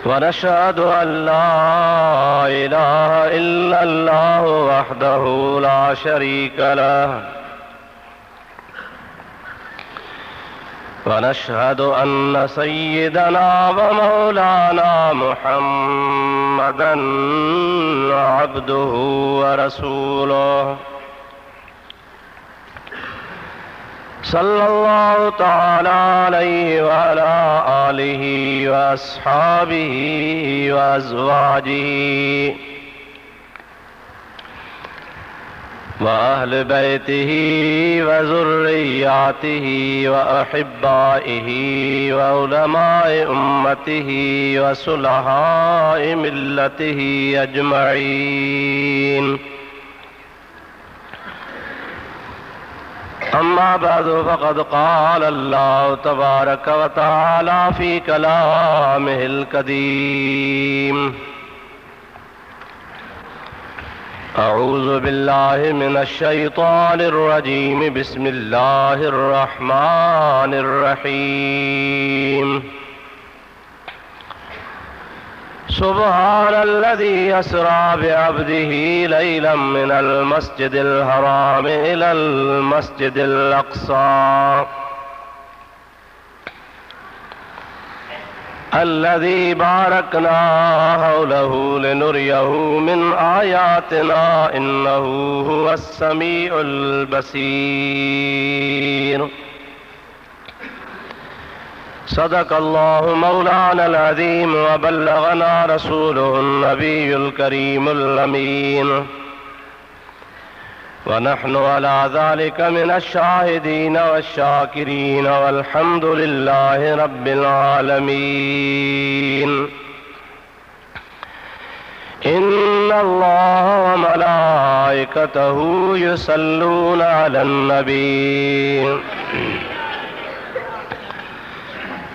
ونشهد أن لا إله إلا الله وحده لا شريك له ونشهد أن سيدنا ومولانا محمدا عبده ورسوله صلى الله تعالى عليه وعلى آله وأصحابه وأزواجه وأهل بيته وذرياته وأحبائه وعلماء أمته وصلحاء ملته أجمعين. أما بعد فقد قال الله تبارك وتعالى في كلامه القديم: أعوذ بالله من الشيطان الرجيم. بسم الله الرحمن الرحيم. سبحان الذي أسرى بعبده ليلا من المسجد الحرام إلى المسجد الأقصى الذي باركنا حوله لنريه من آياتنا إنه هو السميع البصير. صدق الله مولانا العظيم وبلغنا رسوله النبي الكريم الأمين، ونحن على ذلك من الشاهدين والشاكرين، والحمد لله رب العالمين. إن الله وملائكته يصلون على النبي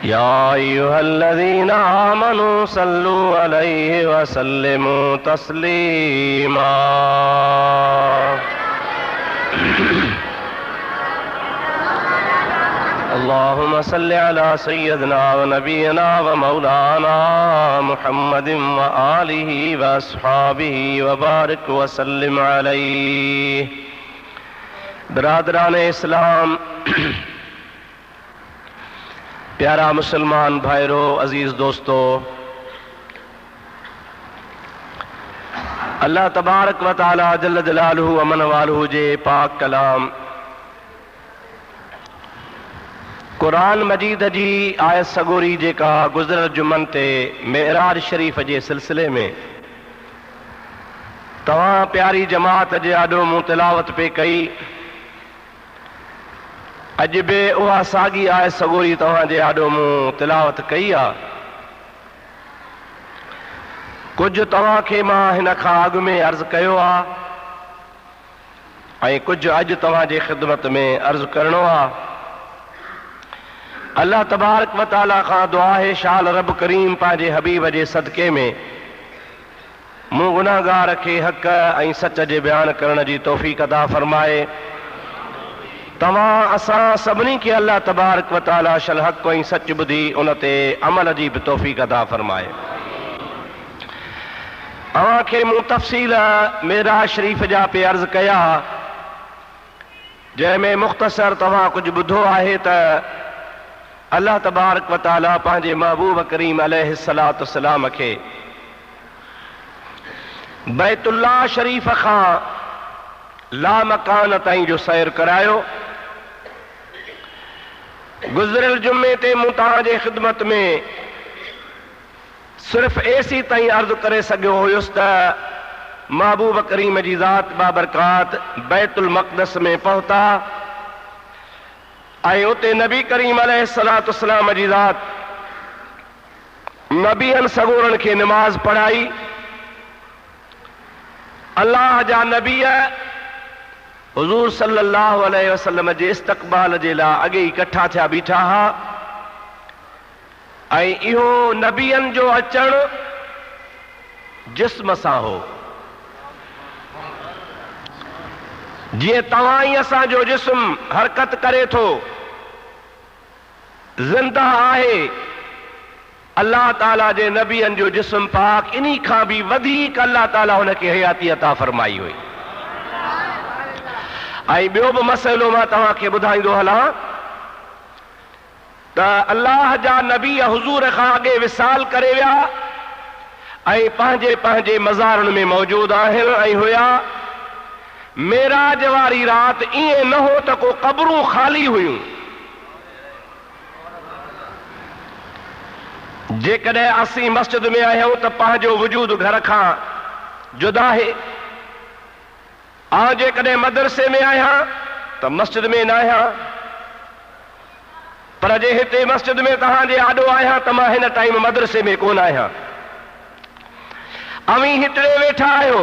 يا أيها الذين آمنوا صلوا عليه وسلموا تسليما. اللهم صل على سيدنا ونبينا ومولانا محمد وآله وأصحابه وبارك وسلم عليه. برادران اسلام، प्यारा मुसलमान भाइरों, अजीज दोस्तों, अल्लाह तबारक व तआला जल्ल जलालुहु अमन वालुहु जे पाक कलाम कुरान मजीद जी आयत सगोरी जेका गुज़िरियल जुमन ते मेराज शरीफ़ जे सिलसिले में तव्हां प्यारी जमात जे आॾो मूं तिलावत पे कई, अज बि उहा साॻी आयत सगोरी तव्हांजे आॾो मूं तिलावत कई आहे। कुझु तव्हांखे मां हिन खां अॻु में अर्ज़ कयो आहे ऐं कुझु अॼु तव्हांजे ख़िदमत में अर्ज़ करणो आहे। अल्लाह तबारक व तआला खां दुआ है शाल रब करीम पंहिंजे हबीब जे सदके में मूं गुनाहगार खे हक़ ऐं सच जे बयान करण जी तौफ़ीक़ अता फरमाए। तव्हां असां सभिनी खे अल्लाह तबारक व तआला शल हक़ ऐं सच ॿुधी उन ते अमल जी बि तौफ़ीक़ अता फरमाए। अव्हांखे मूं तफ़सील मेराज शरीफ़ जा पे अर्ज़ कया, जंहिंमें मुख़्तसर तव्हां कुझु ॿुधो आहे त अल्लाह तबारक व तआला पंहिंजे महबूब करीम अलैहिस्सलातु वस्सलाम खे बैतुल्लाह शरीफ़ खां ला मकान ताईं जो सैर करायो। गुज़िरियल जुमे ते मूं तव्हांजे ख़िदमत में सिर्फ़ एसी ताईं अर्ज़ करे सघियो हुयुसि त महबूब करीम जी ज़ात बाबरकात बैतुल मक़दस में पहुता ऐं उते नबी करीम अलैहिस्सलातु वस्सलाम जी ज़ात नबीअनि सगोरनि खे निमाज़ पढ़ाई। अल्लाह जा नबी हुज़ूर सल्लल्लाहु अलैहि वसल्लम जे इस्तक़बाल जे लाइ अॻे ई इकट्ठा थिया बीठा हुआ ऐं इहो नबीअनि जो अचणु जिस्म सां हो। जीअं तव्हां ई असांजो जिस्म हरकत करे थो, जिंदा आहे। अल्लाह ताला जे नबियन जो जिस्म पाक इन्ही खां भी वधीक अल्लाह ताला उनके हयाती अता फरमाई हुई। ऐं ॿियो बि मसइलो मां तव्हांखे ॿुधाईंदो हलां त अल्लाह जा नबी हुज़ूर खां अॻे विसाल करे विया ऐं पंहिंजे पंहिंजे मज़ारनि में मौजूद आहिनि ऐं हुया। मेराज वारी राति ईअं न हो त को क़बरूं ख़ाली हुयूं। जेकॾहिं असीं मस्जिद में आहियूं त पंहिंजो वजूद घर खां जुदा आहे। ऐं जेकॾहिं मदरसे में आहियां त मस्जिद में न आहियां। पर जे हिते मस्जिद में तव्हांजे आॾो आहियां त मां हिन टाइम मदरसे में कोन आहियां। अवी हिते वेठा आहियो,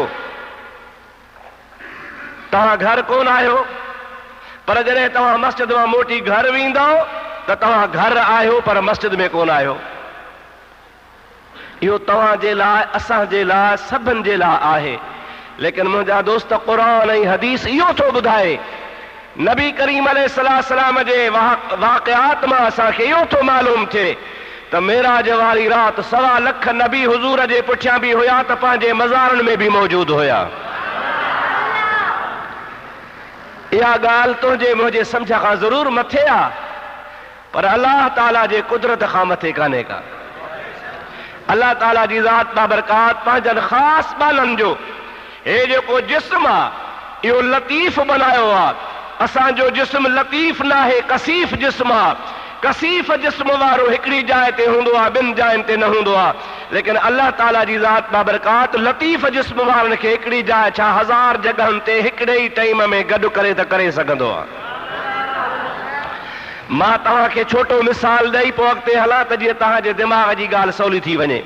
तव्हां घर कोन आहियो, पर जॾहिं तव्हां मस्जिद मां मोटी घर वेंदव त तव्हां घर आहियो पर मस्जिद में कोन आहियो। इहो तव्हांजे लाइ, असांजे लाइ, सभिनि जे लाइ आहे। लेकिन मुंहिंजा दोस्त, क़ुरान ऐं हदीस इहो थो ॿुधाए, नबी करीम अलैहिस्सलाम जे वाक़िआत मां असांखे इहो थो मालूम थिए त मेराज वारी राति 1.25 लख नबी हुज़ूर जे पुठियां बि हुया त पंहिंजे मज़ारनि में बि मौजूद हुया। इहा ॻाल्हि तुंहिंजे मुंहिंजे सम्झ खां ज़रूर मथे आहे, पर अल्लाह ताला जे कुदरत खां मथे कान्हे का। अल्लाह ताला जी ज़ात बाबरकात पंहिंजनि ख़ासि ॿालनि जो हे जेको जिस्म आहे इहो लतीफ़ बनायो आहे। असांजो जिस्म लतीफ़ न आहे, कसीफ़ जिस्म आहे। कसीफ़ जिस्म वारो हिकिड़ी जाइ ते हूंदो आहे, ॿिनि जाइनि ते न हूंदो आहे। लेकिन अल्लाह ताला जी ज़ात बाबरकात लतीफ़ जिस्म वारनि खे हिकिड़ी जाइ छा 1000 जॻहनि ते हिकिड़े ई टाइम में गॾु करे त करे सघंदो आहे। मां तव्हांखे छोटो मिसाल ॾेई पोइ अॻिते हलां त जीअं तव्हांजे दिमाग़ जी ॻाल्हि सवली थी वञे।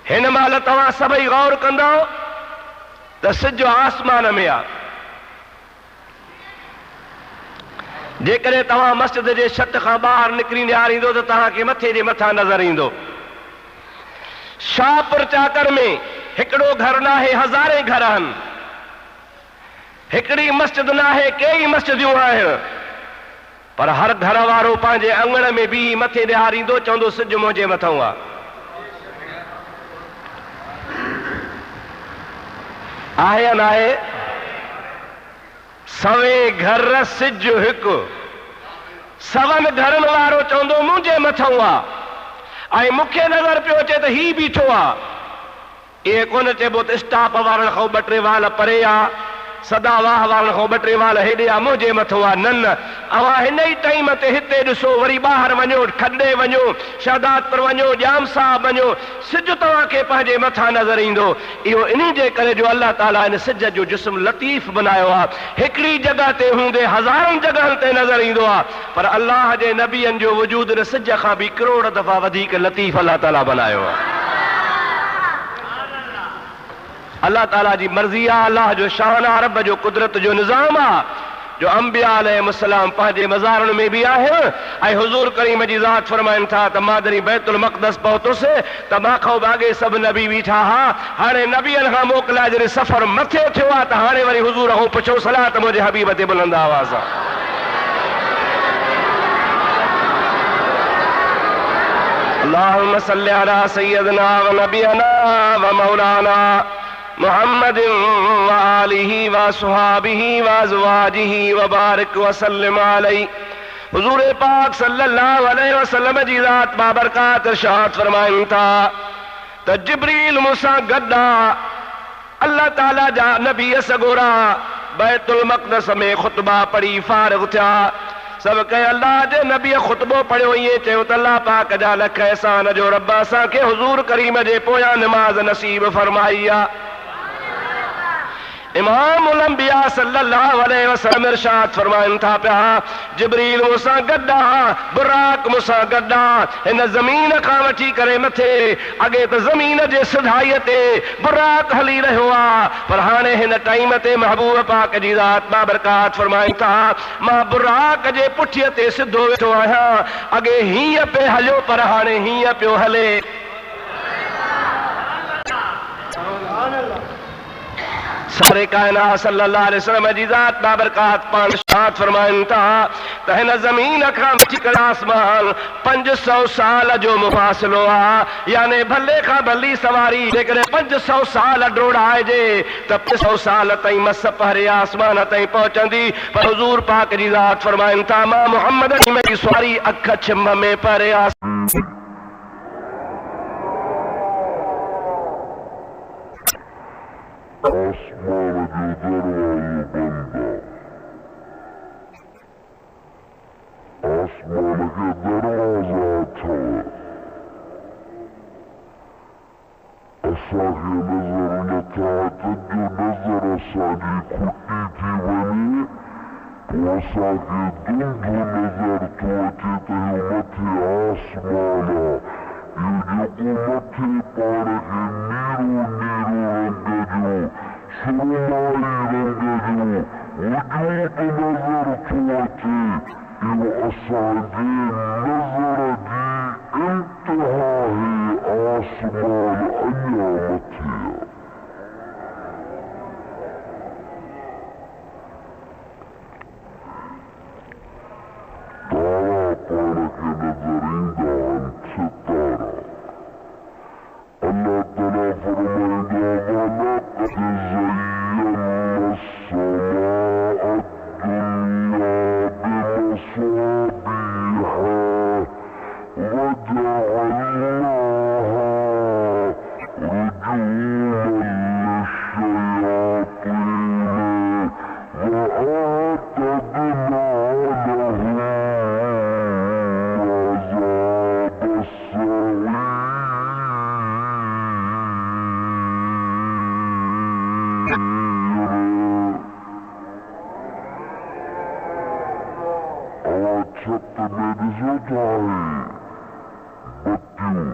हिन महिल तव्हां सभई गौर कंदव त सिज आसमान में आहे। जेकॾहिं तव्हां मस्जिद जे छत खां ॿाहिरि निकिरी निहारींदो त तव्हांखे मथे जे मथां नज़र ईंदो। शाहपुर चाकर में हिकिड़ो घर न आहे, हज़ारे घर आहिनि। हिकिड़ी मस्जिद न आहे, कई मस्जिदियूं आहिनि। पर हर घर वारो पंहिंजे अंगण में बि मथे निहारींदो, चवंदो सिज मुंहिंजे मथां आहे। आहे या न आहे? सवे घर सिज हिकु, सवनि घरनि वारो चवंदो मुंहिंजे मथां आहे। ऐं मूंखे नज़र पियो अचे त ही बीठो आहे। इहे कोन चइबो त स्टाफ वारनि खां 2-3 वाल परे आहे, सदा वाह वारनि खां 2-3 वाल हेॾे आहे, मुंहिंजे मथां आहे। न न, अवां हिन ई टाइम ते हिते ॾिसो, वरी ॿाहिरि वञो, खॾे वञो, शहदादपुर वञो, जाम साहब वञो, सिज तव्हांखे पंहिंजे मथां नज़र ईंदो। इहो इन जे करे जो अल्लाह ताला हिन सिज जो जिस्म लतीफ़ बनायो आहे। हिकिड़ी जॻह ते हूंदे हज़ारनि जॻहनि ते नज़र ईंदो आहे। पर अल्लाह जे नबियनि जो वजूद हिन सिज खां बि करोड़ दफ़ा वधीक लतीफ़ अल्लाह ताला बनायो आहे। अल्लाह ताला जी मर्ज़ी आहे, अल्लाह जो शान आहे, रब जो कुदरत जो निज़ाम आहे जो अंबिया अलैहिस्सलाम पंहिंजे मज़ारनि में बि आहिनि। ऐं हुज़ूर करीम जी ज़ात फरमाइनि था त मां जॾहिं बैतुल मक़दस पहुतुसि त मां खां अॻे सभु नबी बीठा हा। हाणे नबियनि खां मोकिलाए जॾहिं सफ़र मथे थियो आहे त हाणे वरी हुज़ूर खां पुछो सलाह त मुंहिंजे हबीब ते बुलंद आवाज़ आहे। अल्लाहुम्मा सल्लि अला सय्यदना व नबियना व मौलाना मुहम्मद व आलिहि व असहाबिहि व अज़वाजिहि व बारिक व सल्लिम अलैहि। हुज़ूर पाक सल्लल्लाहु अलैहि वसल्लम जी ज़ात बाबरकात इरशाद फरमाइनि था त जिब्रील मूंसां गॾु आहे। अल्लाह ताला जा नबी सगोरा बैतुल मक़दस में ख़ुतबा पढ़ी फारिग़ थिया। सभु कहे अल्लाह जे नबी ख़ुतबो पढ़ियो, ईअं चयो त अल्लाह पाक जा लख एहसान जो रब असांखे हुज़ूर करीम जे पोयां निमाज़ नसीब फरमाई आहे। इमामुल अंबिया सल्लल्लाहु अलैहि वसल्लम इरशाद फरमाइनि था पिया जिब्रील मूंसां गॾु आहे, बुराक मूंसां गॾु आहे। हिन ज़मीन खां वठी करे मथे अॻे त ज़मीन जे सिधाईअ ते बुराक हली रहियो आहे, पर हाणे हिन टाइम ते महबूब पाक जी ज़ात बाबरकात फरमाइनि था मां बुराक जे पुठीअ ते सिधो वेठो आहियां। अॻे हीअं पियो हलियो पर हाणे हीअं पियो हले। सारे कायनात सल्लल्लाहु अलैहि वसल्लम जी ज़ात बाबरकात पान शात फरमाइन था त हिन ज़मीन खां वठी करे आसमान 500 साल जो मुफ़ासिलो आहे। यानी भले खां भली सवारी जेकॾहिं 500 साल डोड़ाइजे त 500 साल ताईं मस पहरे आसमान ताईं पहुचंदी। पर हुज़ूर पाक जी ज़ात फरमाइन था मां मुहम्मद जी सवारी अख छिंभ में पहरे आसमान आसमान के दरवाजा अथव असांखे नज़र नथा अचनि जो नज़र असांजी खुटी थी वञे पोइ असांखे दुंधु नज़र थो अचे त इहो मथे आसमान आहे। इहो जेको मथे पाण खे नीरो नीरो रंग जो सुरमाई रंग जो वजूद नज़र थो अचे इहो असांजे नज़र जी इंतिहा ही आसमान अञा मथे आहे। तारा पाण खे नज़र ईंदा आहिनि सितारा। अल्लाह ताला फरमाईंदो वलक़द ज़य्यना अस्समाअ दुनिया बिमसाबीह वजअलनाहा रुजूमन लिश्शयातीन वअअतदना लहुम अज़ाब अस्सईर। छत में ॾिसो था बत्तियूं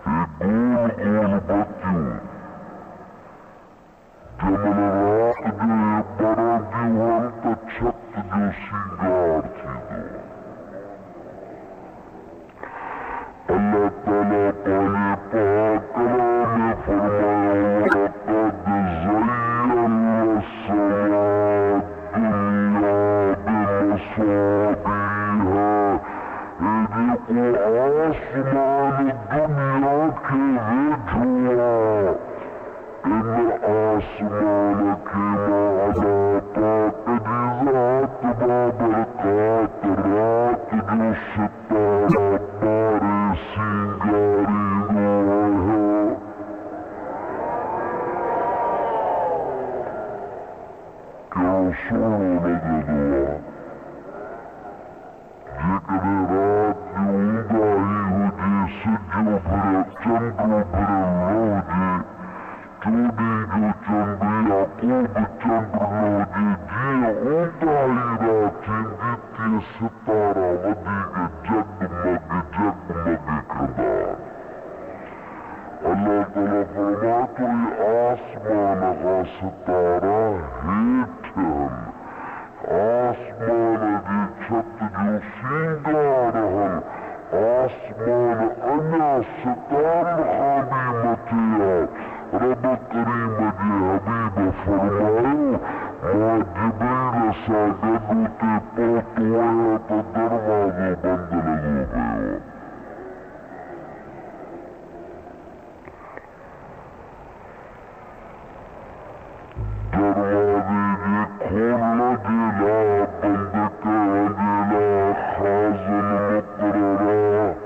गोल गोल बत्तियूं जंहिंमहिल राति जो ॿरंदियूं आहिनि त छत जो सींगार थींदो। अल्लाह ताला पंहिंजे पाक कलाम में फरमायो वलक़द ज़य्यना अस्समाअ दुनिया बिमसाबीह जेको आसमान दुनिया खे वेझो आहे इन आसमान खे मां अल्लाह पाक जी ज़ात बाबरकात रात जो सितारा ॿारे सींगारींदो आहियां। कहिड़ो सुहिणो लॻंदो आहे जेकॾहिं राति जो उंगाही हुजे सिजो भरियल चंडो भरियल न हुजे चोॾीं जो चंडु या को बि चंडु न हुजे जीअं उंगाही राति थींदी तीअं सितारा वधीक जगमग कंदा। अल्लाह ताला फरमाए थो इहे आसमान खां सितारा हेठि आहिनि आसमान जी छत जो सींगार आहिनि आसमान अञा सितारनि खां बि मथे आहे। रब करीम जे हबीब फरमायो मां जिब्रील सां गॾु उते पहुतो आहियां त दरवाज़ो बंदि लॻो पियो। दरवाज़े जे खोलण जे लाइ बंदि करण जे लाइ खाज़िन मुक़ररा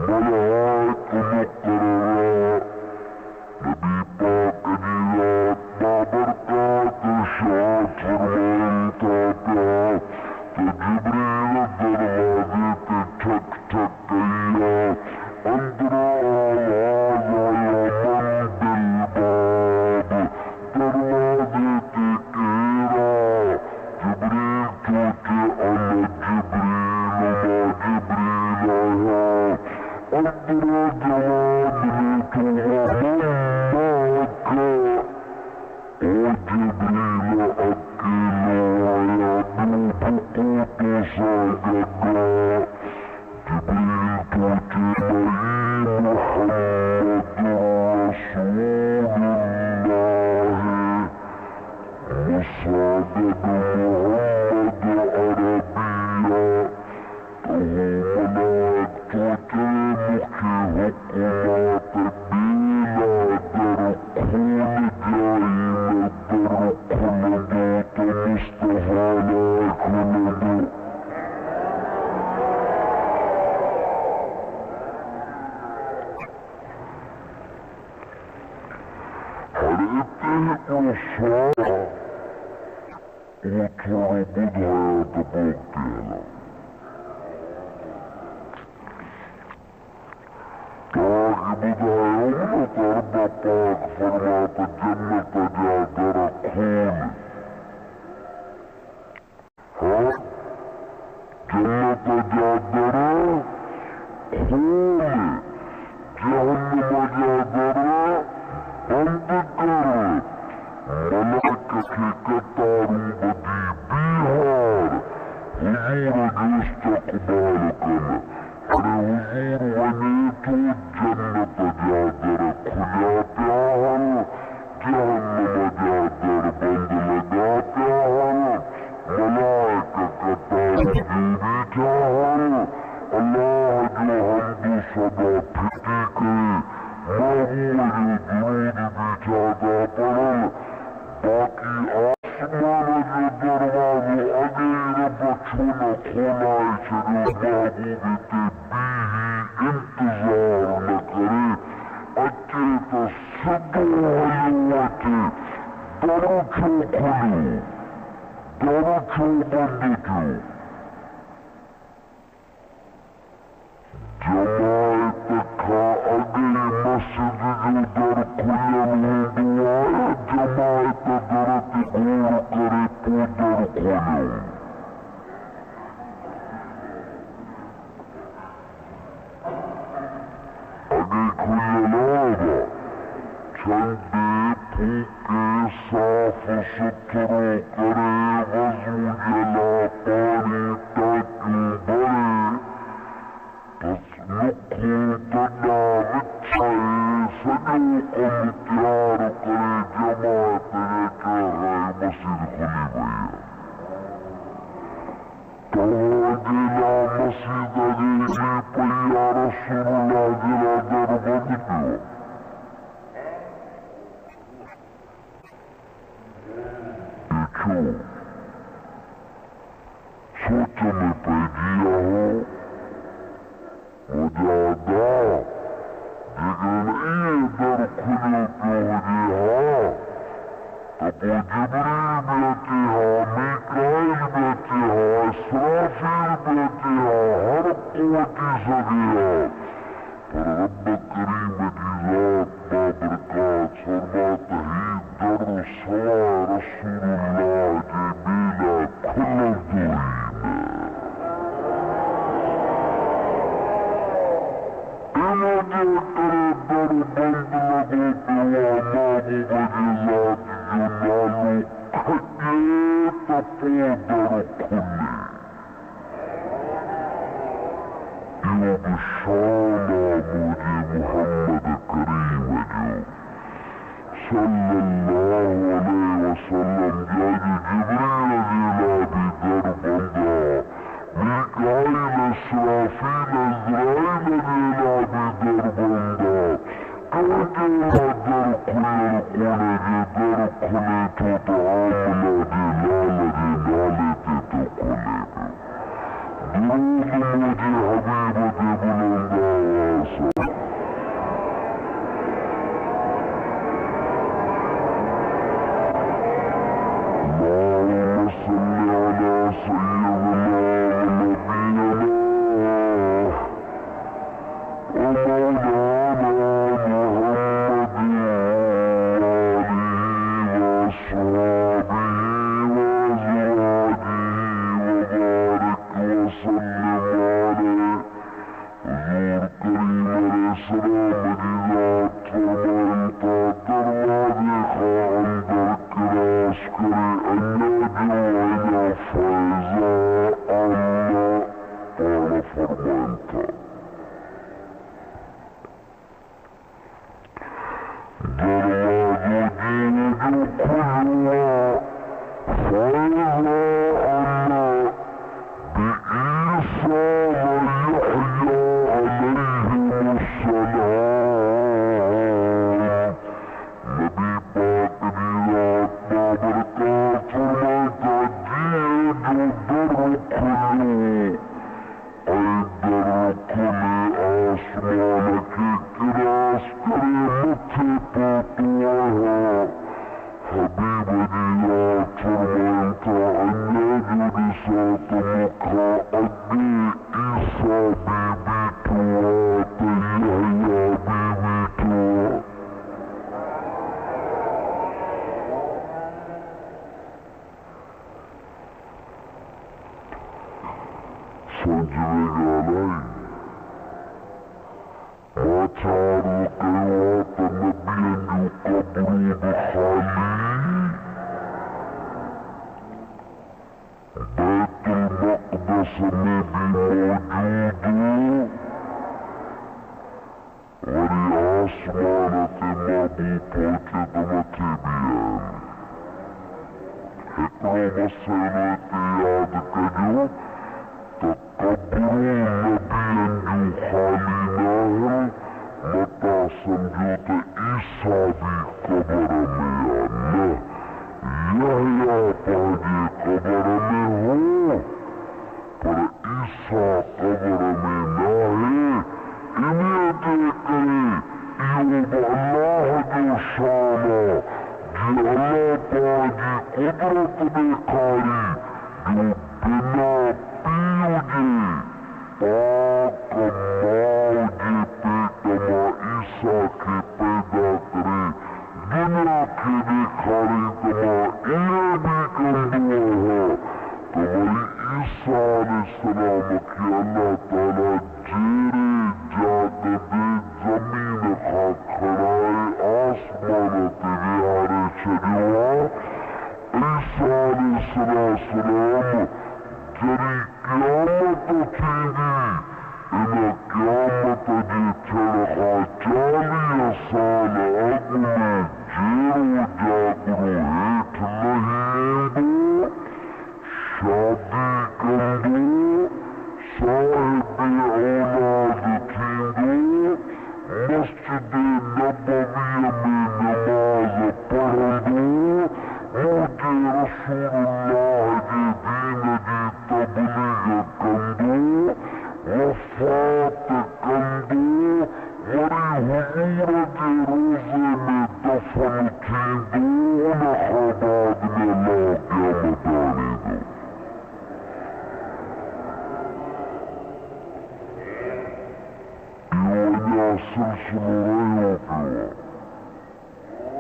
मलाइक मुक़ररा नबी पाक जी ज़ात बाबरकात इरशाद फरमाइनि था पिया त जिब्रील दरवाज़े ते ठक ठक कई आहे अंदरों आवाज़ आया मन बिलबाब दरवाज़े ते केर आहे जिब्रील थो चए अन जिब्रील मां जिब्रील आहियां। अंदरों जवाब ॾिनो वमन्नाक ओ जिब्रील अकेलो आहियां ॿियो को तोसां गॾु आहे। जिब्रील थो चए भई मुहम्मद در کنندو تا مصطفى لا کنندو حرقته وصارة وتربضها يتبوكينا بدها يوم تربى طاق فرمات الجنة جادرة كوني ها جنة جادرة كوني جهنم جادرة بندقر ملائكة كتارو بدي بيهار حضور يستقبالكنا الحضور ونيتو جنة جادر كلاتها جهنم جادر بندلقاتها ملائكة كتار جيبتها الله جهنم صدا بيتك ما هو الجنود بيتادا طلل باقي آسمان جدر أغير بچونا خلاي شريو بابو انتظار نکرے اچھے تو صدو حیواتے درو چھو کھلو درو چھو بند چھو جماعت کھا اگلی مسجد جو در کھلن ہندو آئے جماعت درت گور کرے پو در کھلن چندے پھوکے صاف ستھرو کرے وضو جلا پانی تاکیوں بڑے بس لکھوں تنا وچھائے سجو کم تیار کرے جماعت لے کے غیر مسجد کھلی بھیا جلا مسجد اگیلی پیا رسول اللہ جلا در بند کیوں سوچ میں پیدیا ہو مجادا لیکن ای در کھلے پیو جی تبو جبریل بیتی میکائیل بیتی اسرافیل بیتی ہر قوتی سگیا پر رب کریم کی ذات بابرکات فرماتا ہی در سوا رسول اللہ جبیلا کل الدین اینا جو کرے در بند لگو پیوانامو بجزات جنالو کھجیت پو در کھلے ایو بشانا موجی محمد کریم جو صلی اللہ علیہ وسلم جاج جبریل جلابی در بندا میکائیل اسرافیل ازرائیل جلابی در بندا کجورا در کلر کلے در کلے تو تعاملہ جلال جلالتی تو کلے درود موجی حبیبت بلندا واسا बनियात फरमाया था अन्य जो साथ मुखा अग्गे ईसा बीबी टुआ तो यहया बीबी टुआ समझ में गया وَتَعَرُّ قِرَاطَ نَبِيًّا يُقَبْرُ بِخَالِي بيت المقدس النبي موجود ولأسمانة مبوطة كدمة بيان اقرأ مسألة ياد كجو تقبروا نبيا يخاليناه متى سمجوت عيسى بقبر ميانه يحيى پاجي قبر में हो पर ईसा कब्र में ना है इन्हें देखकर यूब अल्लाह जो शाना जी अल्लाह पाजी कुदरत दिखारी जो बिना पीऊजे पाक मौजी पेटमा ईसा के पैदा करे दुनिया के दिखारी तमा इन्हें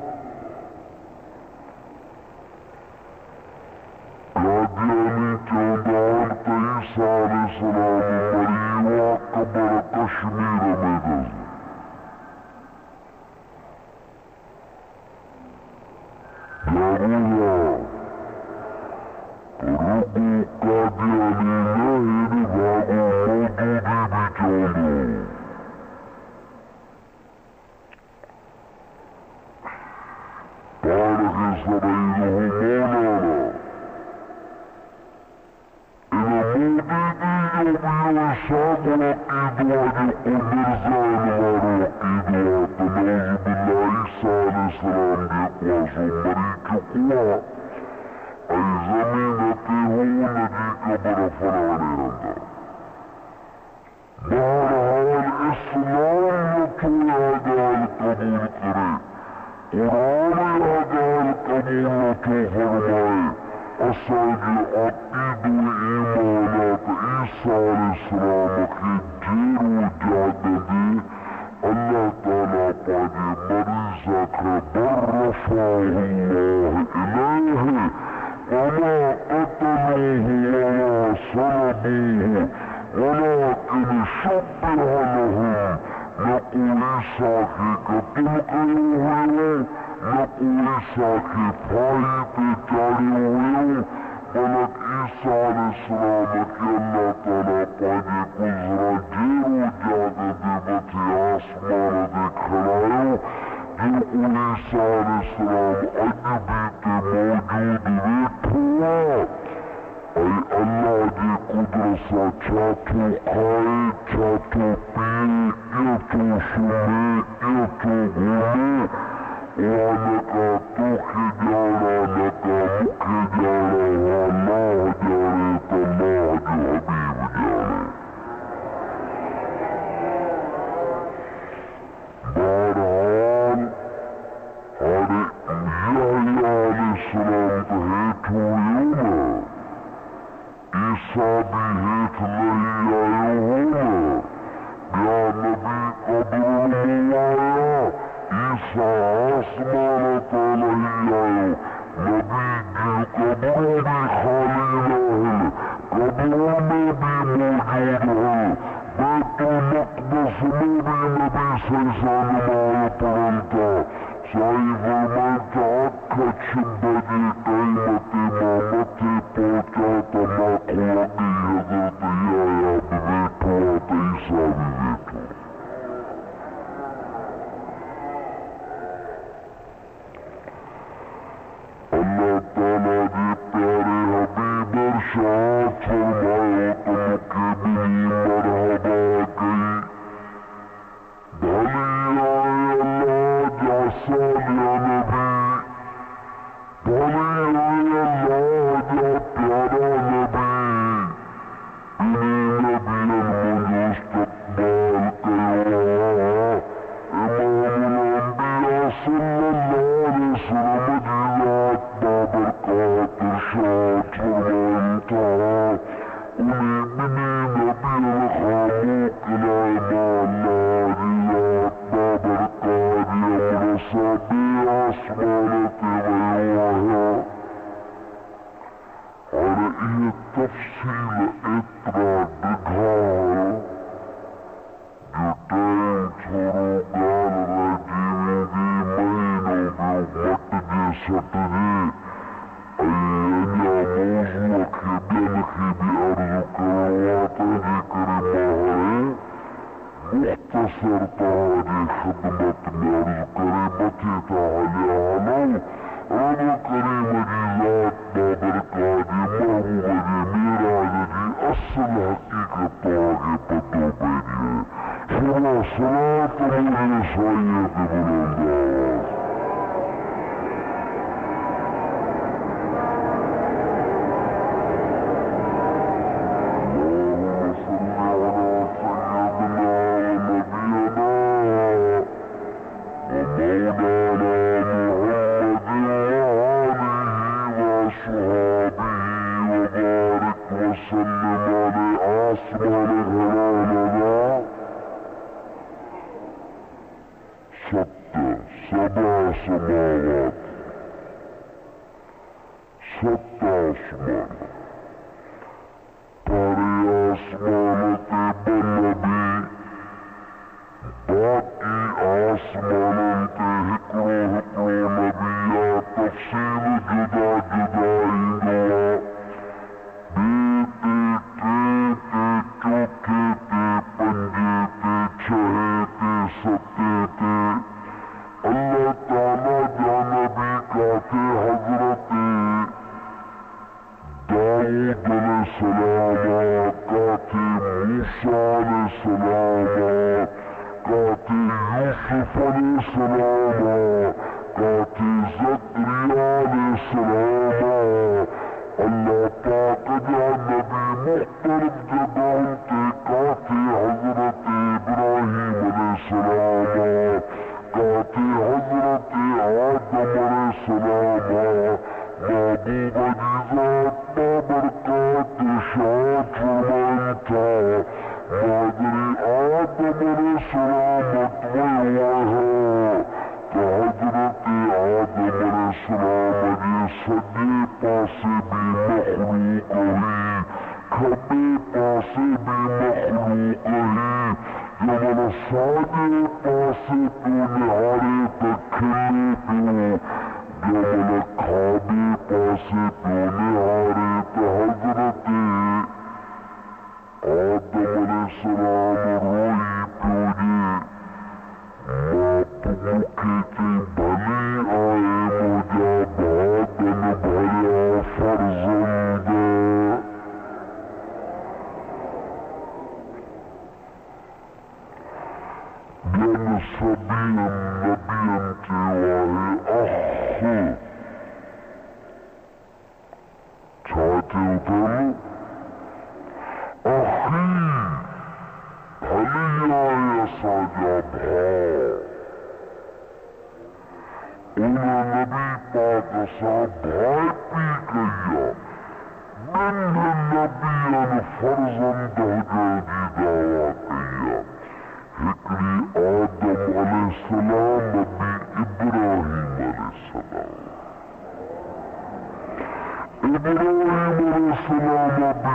भी कर दुआ है तो वही ईसा अलैहिस्सलाम की अल्लाह ताला जेरे जाग दे जमीन खा खड़ाए आसमान तिहारे चलिया ईसा अलैहिस्सलाम जरी क़यामत थींदी इन क़यामत जी छड़खा 40 साल अॻु में जेरो जागरो हेठ नहीं ईंदो शादी कंदो साहिब औलाद थींदो मस्जिद नबवीअ में नमाज़ पढ़ंदो मुझे रसूलुल्लाह जे दीन जी तबलीग कंदो वफ़ात कंदो वरी हुजूर जे रोज़े में दफ़न थींदो उन खां बाद में अल्लाह क़यामत आणींदो सिलसिलो रहियो पियो कादियानी चवंदा आहिनि त ईसा अलैहिस्सलाम मरी वियो क़ब्र कश्मीर में अथसि ज़रूर रुगो कादियानी न हेॾे भाॻो मौजूदी बि चवंदो Namaaz पढ़ता साई फरमाता अख छिबदी क़यामत इमामते पहुंचा तो मां को लगी हजरत याया भी बैठो तो ईसा भी बैठो। अल्लाह ताला के प्यारे हबीब इरशाद फरमाए तो मुके भी मरहबा गई भली आए अल्लाह जैसा लिया नबी भली आए अल्लाह जा प्यारा नबी इन्हीं नबियन मुझे इस्तक़बाल कयो इमामुल अंबिया सल्लल्लाहु अलैहि वसल्लम जियात बाबरकात इरशाद फरमाता उन्हीं बिनी नबियन खामुक ला इमाल्लाह जियात बाबरकात यमरसा बे आसमानते वयुआ और ये तफसील इतना दिखाओ जो टाइम छोड़ो गाल रजीवोगी महीनों में वट जे सट जे अय्या मौजू के बिल की भी अर्ज करवाते जिक्र माहे मुख्तसर ताजी खिदमत में अर्ज करे बची ताली आलो रब करीम जी जात बाबरकात जी महबूब जी मेराज जी असल हकीकत आगे पतो पेजिए सुना सलात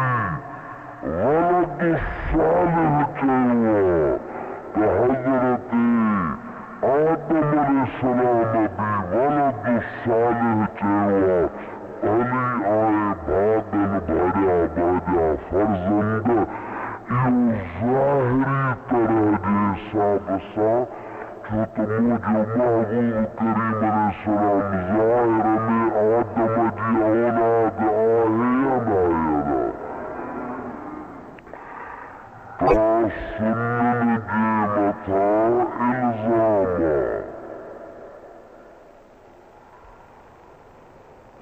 मुझे साइए के बुलंद आवाज तो हजरत आदम अलैहिस्सलाम भी वलद सालिह चेवा अली आए भागन भजा भजा फर्जंद इहो ज़ाहिरी तरह जे हिसाब सां छो त मुंहिंजो महबूब करीम अलैहिस्सलाम ज़ाहिर में आदम जी औलाद आहे या नाहे सुन्नन जे मथां इल्ज़ाम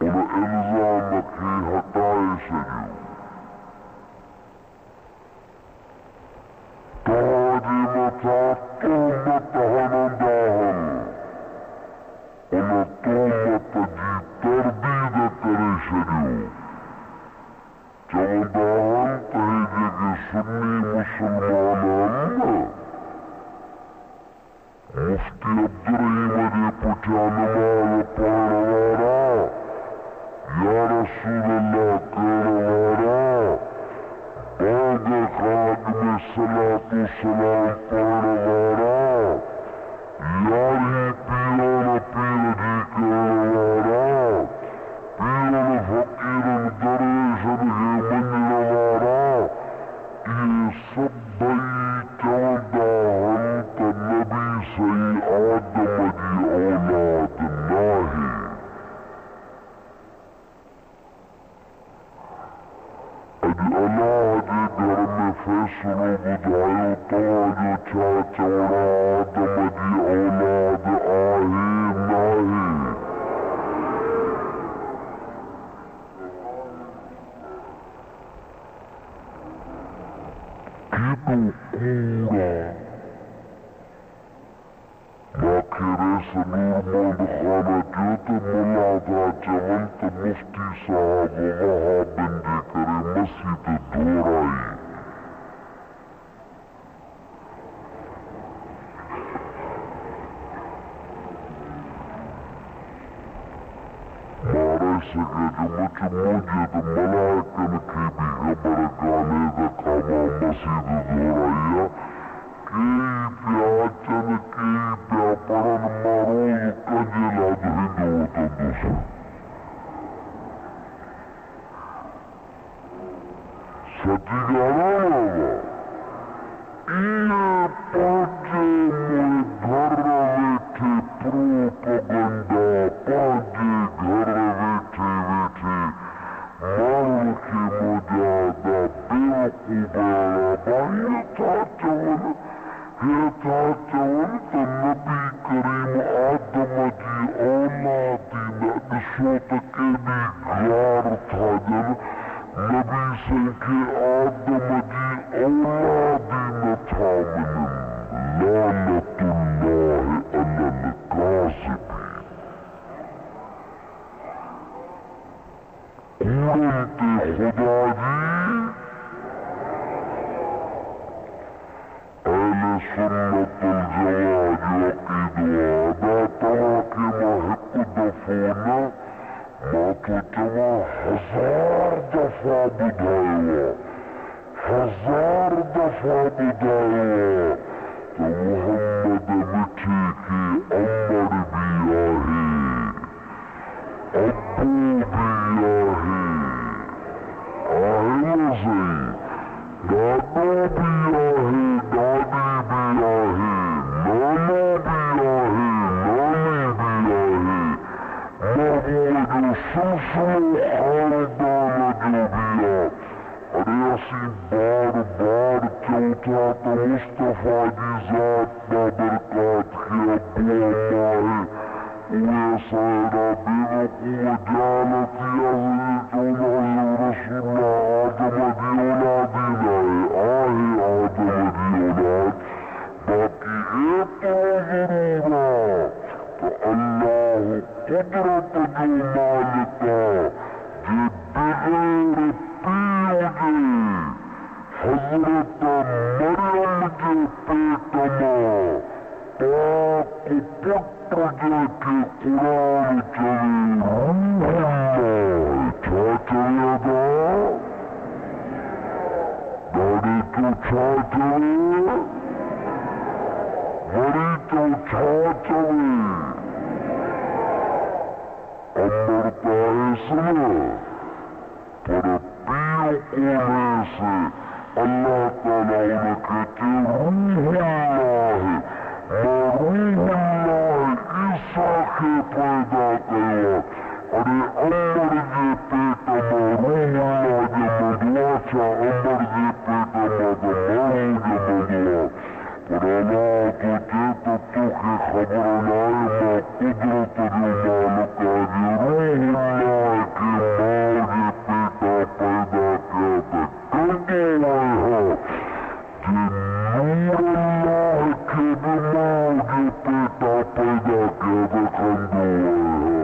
उन इल्ज़ाम खे हटाए छॾियो तव्हांजे मथां तुहमत हणंदा आहिनि उन तुहमत जी तरदीद करे छॾियो चवंदा आहिनि त हे जेके सुन्नी मुसलमान आहिनि मुफ्ती अब्दुर्रहीम जे पुठियां नमाज़ पढ़ण वारा या रसूल अल्लाह करण वारा बाग़ खाग में सलातो सलाम पढ़ण वारा यारी पीरन पीर जी करण वारा पीरन फ़क़ीरन दरवेशन खे मञण वारा इहे सभई चवंदा आहिनि त नबी सही आदम जी औलाद नाहे अॼु अल्लाह जे घर में फ़ैसिलो ॿुधायो तव्हांजो छा चवणु आदम जी औलाद आहे नाहे केॾो कूड़ा मूंखे नूरमंद ख़ान जो त मुला था चवनि त मुफ्ती साहब वहाबिन जे करे मस्जिद धोराई मारे सघे जो मुंहिंजे त मलाइकनि खे बि ख़बर कान्हे त खामा मस्जिद धोराई आहे केई पिया अचनि केई पिया पढ़नि मां रोज़ कंहिंजे लाइ धोईंदो वठंदुसि सची ॻाल्हि आहे इहे पंहिंजे घर वेठे प्रोपगंडा पंहिंजे घर वेठे वेठे माण्हुनि खे मुंहिंजा बेवकूफ़ वारा था चवनि हे था चवनि त नबी करीम आदम जी औलादी न ॾिसो त केॾी गार था ॾियनि नबी साईं खे आदम जी औलादी नथा मिलनि लानतुल्लाहि अलल काज़िबीन कूड़नि ते ख़ुदा जी अहले सुन्नत वल जमाअत जो अक़ीदो आहे तव्हांखे मां हिकु दफ़ो न मां तो चवां 1000 दफ़ा ॿुधायो आहे 1000 दफ़ा ॿुधायो आहे त मुहम्मद मिठी खे अमर बि आहे अबू बि आहे न सही ॾाॾो बि आहे ॾाॾी बि आहे नानो बि आहे नानी बि आहे महबूब जो सिलसिलो ख़ानदान जो बि आहे अरे असीं बार बार चऊं था त मुस्तफ़ा जी ज़ात बाबरकात खे अबू अम्मा आहे उहे असां अहिड़ा बेवकूफ़ जालती चवंदा रसूल आदम जी औलादी न आहे आदम जी औलाद बाक़ी एतिरो ज़रूर आहे त अल्लाह कुदरत जो मालिक आहे जे बग़ैर पीउ जे हज़रत मरियम जे पेट मां पाक पुट जेके क़ुरान चवे रूहुल्लाह छा चवे था ॾाढे तो छा चवे वरी तो छा चवे पर पीर कौन से अल्लाह ताला उन्हें कहते रूहुल्लाह ईसा के पैदा कया अरे अमर जे पेट रूहुल्लाह जमदुआ चा अमर जे पेट मदमारू जमदुआ पर अल्लाह तुझे तो तुखे खबर लाए मां कुदरत जो मालिका जी रूहुल्लाह के मां जे पेटा पैदा किया था कंदो है जे नूरुल्लाह के भी मां जे पेटा पैदा किया था कंदो है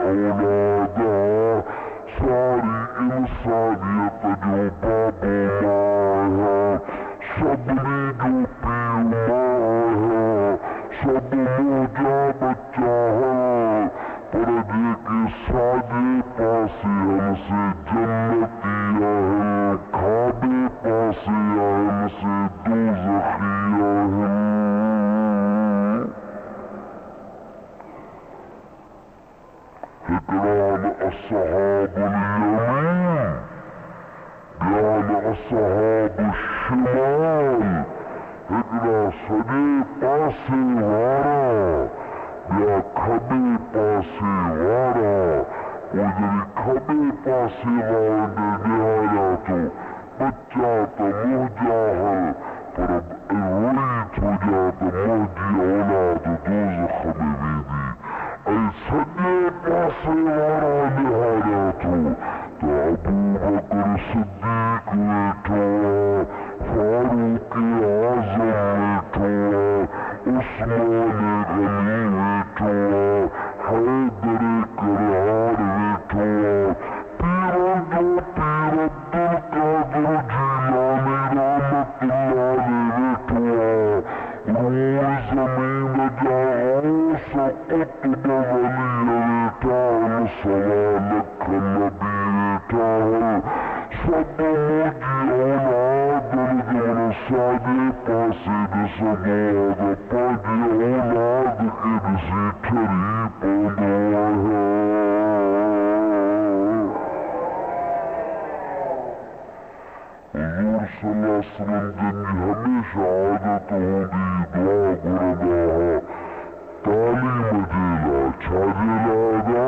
औलादा सारी इंसानियत जो बाबू माँ है, सबने जो पीर माँ है, सब मोजा बच्चा है, पर जे के साजे पासे हमसे जन्नतिया है, खाबे पासे हमसे दोज़खिया है। इकराम अस्सहाबुल यमीन, ज्ञान अस्सहाबुल शिमाल, इकरा सजे पासे वारा या खबे पासे वारा, उधरी खबे पासे वाले निहाया तो बच्चा तो मोजा है, पर उरीत हो जाता मोजी औलाद दोज़ख में भी ऐ सजे पासे वारा निहाया तो अबू बकर सिद्दीक बैठो, फारूक आज़म बैठो, उस्मान गनी बैठो, हैदर करार बैठो, पीरों जो पीर अब्दुल कादिर जिलानी रहमतुल्लाह बैठो, रूह ज़मीन जाओ कुतुब वली बैठा, सवालक नबी बैठा, सब मोजी औलाद जो साजे पासे दसबाद पाजी औलाद के दसी ठरी पौधा है। हुज़ूर सल्लल्लाहु अलैहि वसल्लम जिनकी हमेशा आदत होगी दुआ गुरदा तालीम जेला छाजेला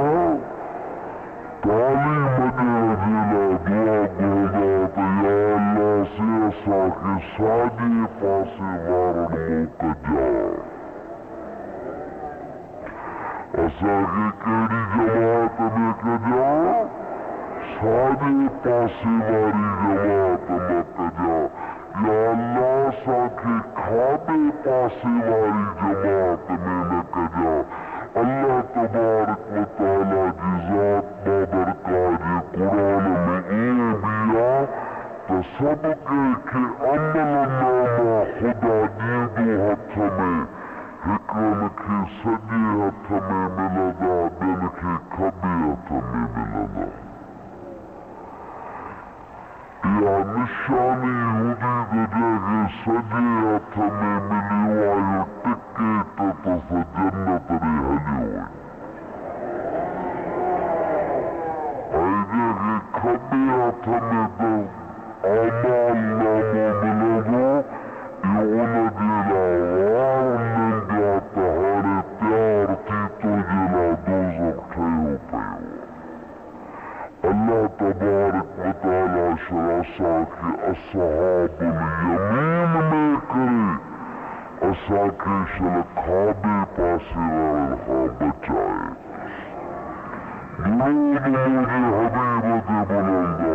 तालीम जेला दुआ गुरदा या अल्लाह से असा के साजे पासे वारन मुक जा, असा के केड़ी जमात में कजा, साजे पासे वारी जमात मक जा, या अल्लाह सा के खाबे पासे वारी जमात में न कजा। अल्लाह तबारक व तआला की ज़ात बाबरकत कुरान में ये दिया तो सबके के अमल नामा खुदा दीदो हथ में, हिकन के सजे हथ में मिलदा, दिल के खबे हथ में मिलदा। या निशानी हुदी जगह सजे हथ में मिली वायो टिके तो जन्नत रे हलियो, आई जगह खबे हथ में तो आमाल नामो मिलदो, यून जिला वारन जाता हारे प्यार थी तो जिला दोज़ख ठयो पयो। अल्लाह तबारक व तआला शरासा के अस्सहाबुल यमीन में करे, असा के शल खाबे पासे वाले हाँ बचाए। दुरूद मुझे हबीब दे बुलंदा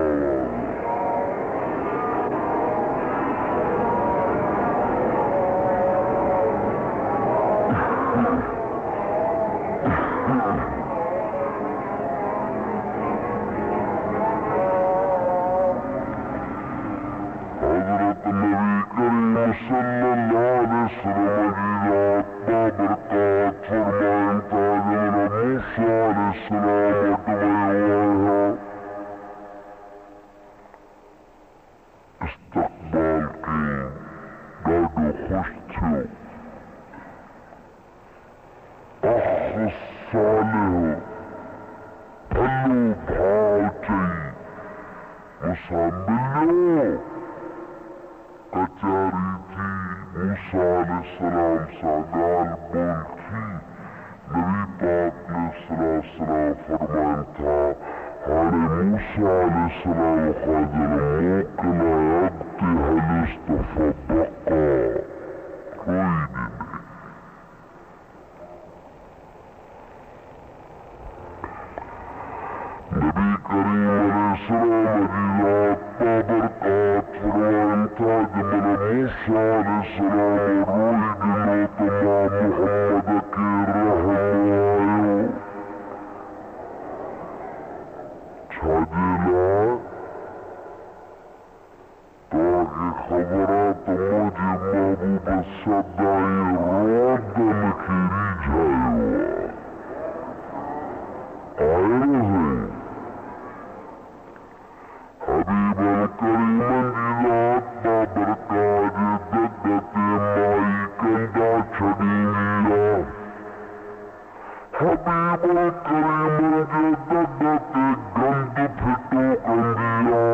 हबीबुल करीमुल जद्दते गंद फिटो कंदिया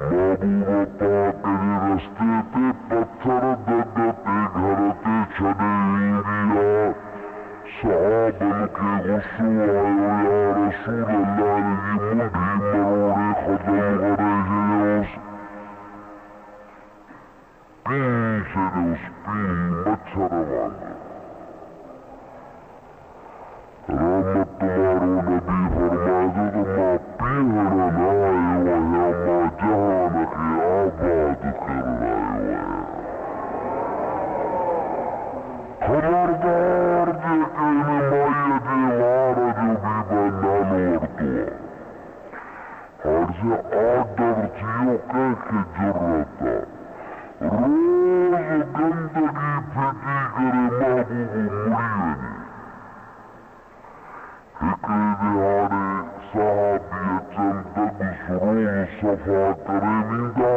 महबूब पाक दे रस्ते ते पत्थर दद्दते घर ते छड़े इंदिया साहबन के गुस्सो आयो या रसूल अल्लाह जी मुंडी मरोड़े खत्म करे जेस पीछे उस पी मच्छर वाले रहमत तुम्हारो नबी फरमाए तो माँ पीहर लाए हुआ माँ जहान के आबाद कर लाए हुआ खबरदार जे कहने माया जे वार जो भी बना लोड़तो और से आदर थियो कह के जरूरता रोज गंदगी फेंकी करे महबूब मुड़ियनी हिकड़े दिहाड़े साहबी चंदग सुरूर सफा करे नींदा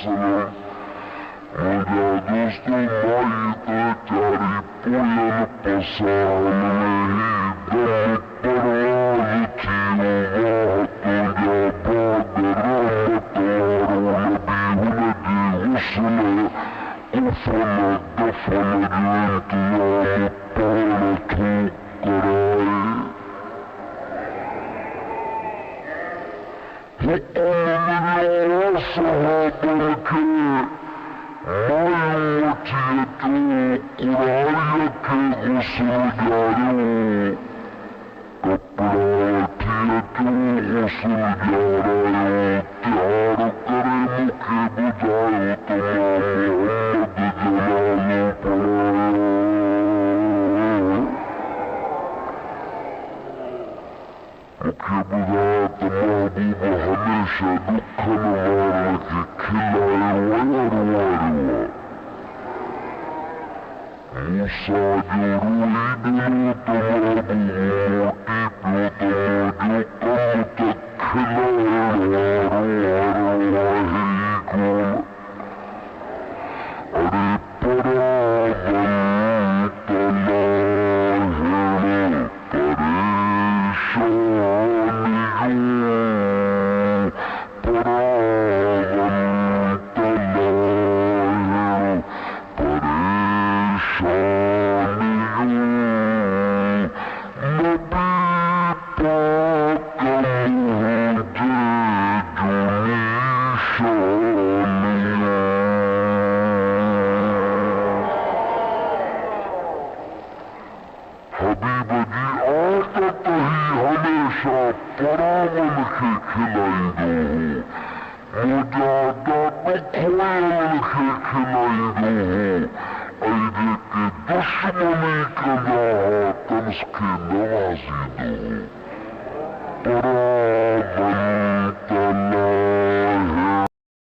वसल्लम मुझा दोस्तों माई तो चारी पुयन पसाल नहीं दम परवाज थी वाह तुझा बाद रहमत वारो नबी हुनजी हुस्न उफन दफन जो इंतजाम पाल थूक कराए हुकुम सहाबन के मायूतियतु कुरायत गुस्ल जायो कपड़ा थियतु गुस्ल जारायो त्यार करे मुखे बुझायो तमाम मोहम्मद जलालो पड़ायो मुखे बुझाया तो महबूब हमेशा दुखन वाले के खिलाए वारुआ मूसा जो रूही दिलो तो महबूब मोटी प्यो तो जो कम तक खिलाए वारुआ ही कौन अरे परावन तला हेड़ो परावन के खिलाई दो मुजादा दुखवान के खिलाई दो ऐदे के दुश्मनी कदा तंस के नवाजी दो